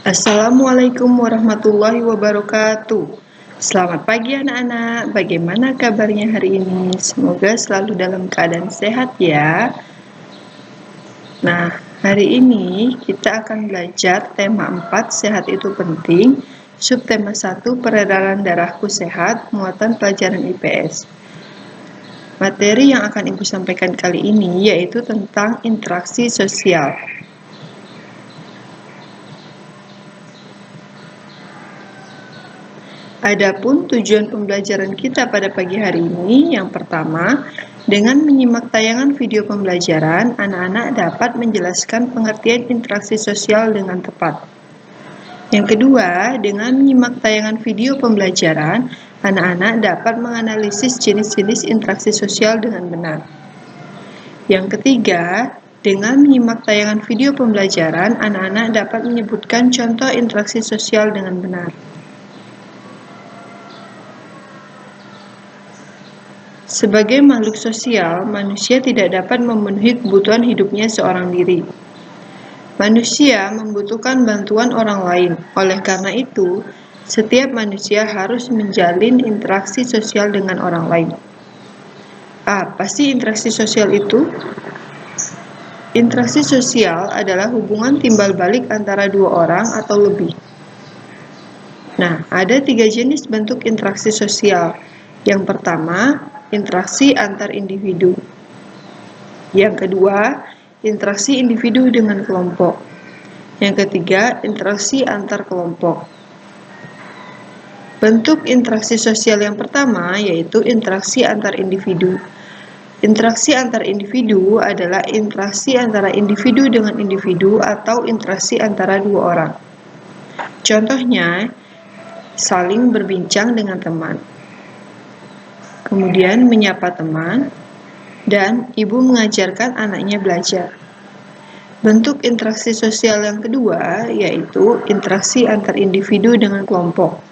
Assalamualaikum warahmatullahi wabarakatuh. Selamat pagi anak-anak, bagaimana kabarnya hari ini? Semoga selalu dalam keadaan sehat ya. Nah, hari ini kita akan belajar tema 4, sehat itu penting, subtema 1, peredaran darahku sehat, muatan pelajaran IPS. Materi yang akan Ibu sampaikan kali ini yaitu tentang interaksi sosial. Adapun tujuan pembelajaran kita pada pagi hari ini, yang pertama, dengan menyimak tayangan video pembelajaran, anak-anak dapat menjelaskan pengertian interaksi sosial dengan tepat. Yang kedua, dengan menyimak tayangan video pembelajaran, anak-anak dapat menganalisis jenis-jenis interaksi sosial dengan benar. Yang ketiga, dengan menyimak tayangan video pembelajaran, anak-anak dapat menyebutkan contoh interaksi sosial dengan benar. Sebagai makhluk sosial, manusia tidak dapat memenuhi kebutuhan hidupnya seorang diri. Manusia membutuhkan bantuan orang lain. Oleh karena itu, setiap manusia harus menjalin interaksi sosial dengan orang lain. Apa sih interaksi sosial itu? Interaksi sosial adalah hubungan timbal balik antara dua orang atau lebih. Nah, ada 3 jenis bentuk interaksi sosial. Yang pertama, interaksi antar individu. Yang kedua, interaksi individu dengan kelompok. Yang ketiga, interaksi antar kelompok. Bentuk interaksi sosial yang pertama yaitu interaksi antar individu. Interaksi antar individu adalah interaksi antara individu dengan individu atau interaksi antara dua orang. Contohnya, saling berbincang dengan teman, kemudian menyapa teman, dan ibu mengajarkan anaknya belajar. Bentuk interaksi sosial yang kedua yaitu interaksi antar individu dengan kelompok.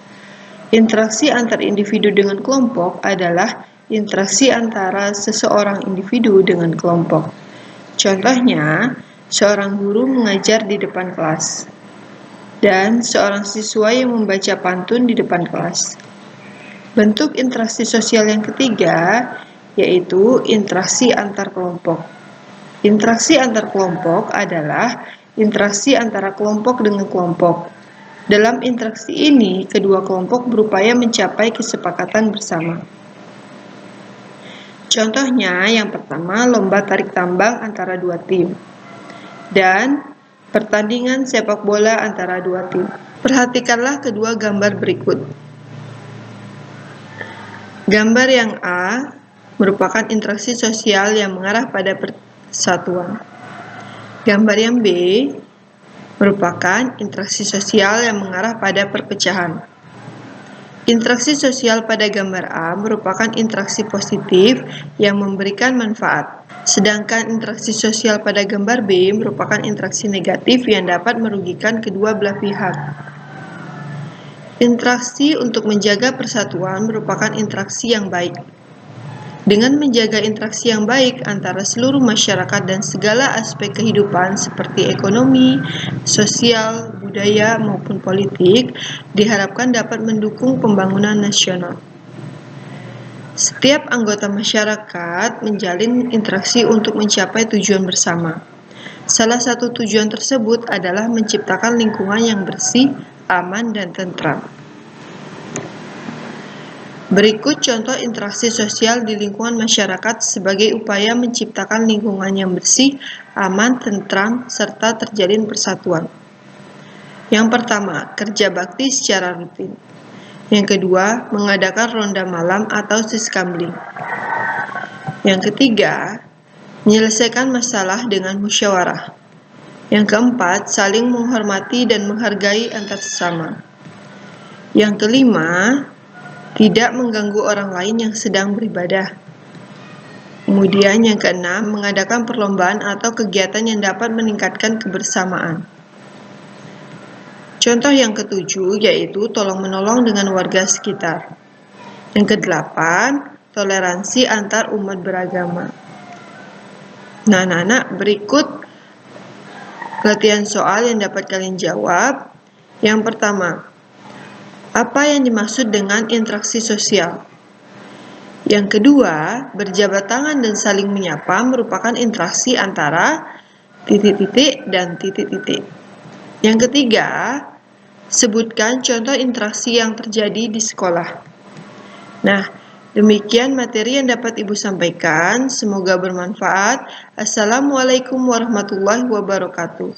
Interaksi antar individu dengan kelompok adalah interaksi antara seseorang individu dengan kelompok. Contohnya, seorang guru mengajar di depan kelas, dan seorang siswa yang membaca pantun di depan kelas. Bentuk interaksi sosial yang ketiga yaitu interaksi antar kelompok. Interaksi antar kelompok adalah interaksi antara kelompok dengan kelompok. Dalam interaksi ini, kedua kelompok berupaya mencapai kesepakatan bersama. Contohnya, yang pertama, lomba tarik tambang antara dua tim, dan pertandingan sepak bola antara dua tim. Perhatikanlah kedua gambar berikut. Gambar yang A merupakan interaksi sosial yang mengarah pada persatuan. Gambar yang B merupakan interaksi sosial yang mengarah pada perpecahan. Interaksi sosial pada gambar A merupakan interaksi positif yang memberikan manfaat, sedangkan interaksi sosial pada gambar B merupakan interaksi negatif yang dapat merugikan kedua belah pihak. Interaksi untuk menjaga persatuan merupakan interaksi yang baik. Dengan menjaga interaksi yang baik antara seluruh masyarakat dan segala aspek kehidupan seperti ekonomi, sosial, budaya, maupun politik, diharapkan dapat mendukung pembangunan nasional. Setiap anggota masyarakat menjalin interaksi untuk mencapai tujuan bersama. Salah satu tujuan tersebut adalah menciptakan lingkungan yang bersih, aman, dan tentram. Berikut contoh interaksi sosial di lingkungan masyarakat sebagai upaya menciptakan lingkungan yang bersih, aman, tentram, serta terjalin persatuan. Yang pertama, kerja bakti secara rutin. Yang kedua, mengadakan ronda malam atau siskamling. Yang ketiga, menyelesaikan masalah dengan musyawarah. Yang keempat, saling menghormati dan menghargai antar sesama. Yang kelima, tidak mengganggu orang lain yang sedang beribadah. Kemudian yang keenam, mengadakan perlombaan atau kegiatan yang dapat meningkatkan kebersamaan. Contoh yang ketujuh yaitu tolong-menolong dengan warga sekitar. Yang kedelapan, toleransi antar umat beragama. Nah, anak-anak, berikut latihan soal yang dapat kalian jawab. Yang pertama, apa yang dimaksud dengan interaksi sosial? Yang kedua, berjabat tangan dan saling menyapa merupakan interaksi antara titik-titik dan titik-titik. Yang ketiga, sebutkan contoh interaksi yang terjadi di sekolah. Nah, demikian materi yang dapat Ibu sampaikan. Semoga bermanfaat. Assalamualaikum warahmatullahi wabarakatuh.